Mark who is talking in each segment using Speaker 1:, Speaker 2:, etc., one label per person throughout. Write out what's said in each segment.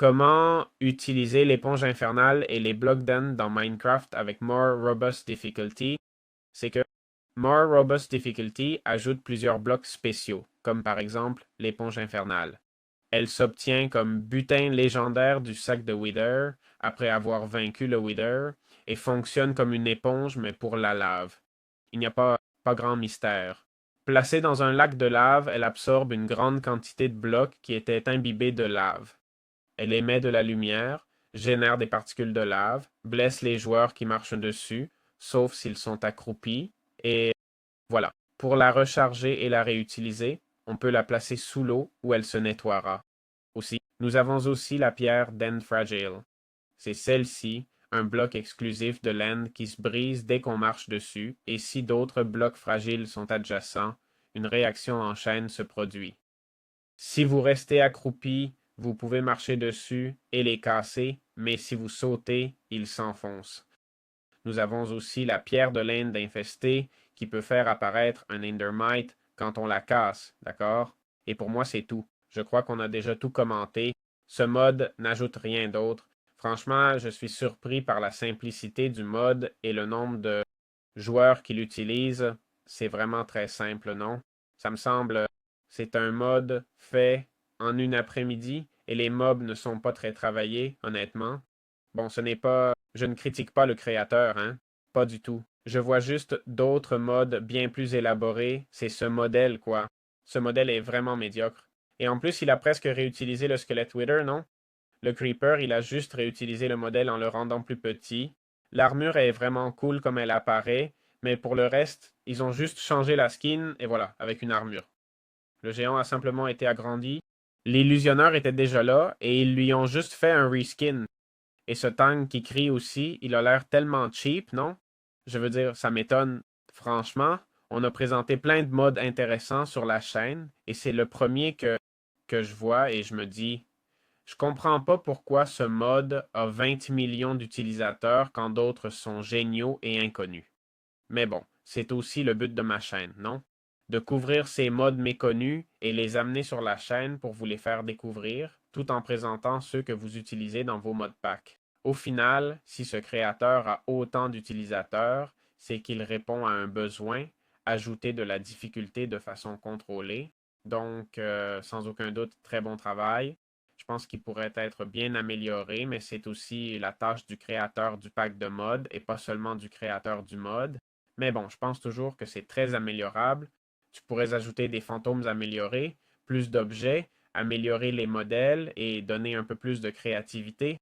Speaker 1: Comment utiliser l'éponge infernale et les blocs d'end dans Minecraft avec More Robust Difficulty? C'est que More Robust Difficulty ajoute plusieurs blocs spéciaux, comme par exemple l'éponge infernale. Elle s'obtient comme butin légendaire du sac de Wither après avoir vaincu le Wither et fonctionne comme une éponge mais pour la lave. Il n'y a pas grand mystère. Placée dans un lac de lave, elle absorbe une grande quantité de blocs qui étaient imbibés de lave. Elle émet de la lumière, génère des particules de lave, blesse les joueurs qui marchent dessus, sauf s'ils sont accroupis, et voilà. Pour la recharger et la réutiliser, on peut la placer sous l'eau où elle se nettoiera. Aussi, nous avons aussi la pierre d'End Fragile. C'est celle-ci, un bloc exclusif de l'End qui se brise dès qu'on marche dessus, et si d'autres blocs fragiles sont adjacents, une réaction en chaîne se produit. Si vous restez accroupi, vous pouvez marcher dessus et les casser, mais si vous sautez, ils s'enfoncent. Nous avons aussi la pierre de l'Inde infestée qui peut faire apparaître un Endermite quand on la casse, d'accord? Et pour moi, c'est tout. Je crois qu'on a déjà tout commenté. Ce mode n'ajoute rien d'autre. Franchement, je suis surpris par la simplicité du mode et le nombre de joueurs qui l'utilisent. C'est vraiment très simple, non? Ça me semble, c'est un mode fait en une après-midi et les mobs ne sont pas très travaillés, honnêtement. Bon, ce n'est pas, je ne critique pas le créateur, hein? Pas du tout. Je vois juste d'autres modes bien plus élaborés. C'est ce modèle, quoi. Ce modèle est vraiment médiocre. Et en plus, il a presque réutilisé le squelette Wither, non? Le Creeper, il a juste réutilisé le modèle en le rendant plus petit. L'armure est vraiment cool comme elle apparaît, mais pour le reste, ils ont juste changé la skin et voilà, avec une armure. Le géant a simplement été agrandi. L'illusionneur était déjà là et ils lui ont juste fait un reskin. Et ce Tang qui crie aussi, il a l'air tellement cheap, non? Je veux dire, ça m'étonne. Franchement, on a présenté plein de modes intéressants sur la chaîne et c'est le premier que je vois et je me dis, je comprends pas pourquoi ce mode a 20 millions d'utilisateurs quand d'autres sont géniaux et inconnus. Mais bon, c'est aussi le but de ma chaîne, non? De couvrir ces modes méconnus et les amener sur la chaîne pour vous les faire découvrir, tout en présentant ceux que vous utilisez dans vos modes pack. Au final, si ce créateur a autant d'utilisateurs, c'est qu'il répond à un besoin, ajouter de la difficulté de façon contrôlée. Donc, sans aucun doute, très bon travail. Je pense qu'il pourrait être bien amélioré, mais c'est aussi la tâche du créateur du pack de mode et pas seulement du créateur du mode. Mais bon, je pense toujours que c'est très améliorable. Tu pourrais ajouter des fantômes améliorés, plus d'objets, améliorer les modèles et donner un peu plus de créativité.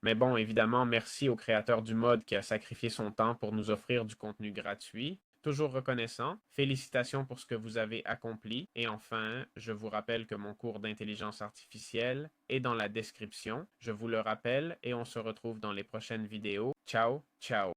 Speaker 1: Mais bon, évidemment, merci au créateur du mode qui a sacrifié son temps pour nous offrir du contenu gratuit. Toujours reconnaissant. Félicitations pour ce que vous avez accompli. Et enfin, je vous rappelle que mon cours d'intelligence artificielle est dans la description. Je vous le rappelle et on se retrouve dans les prochaines vidéos. Ciao, ciao.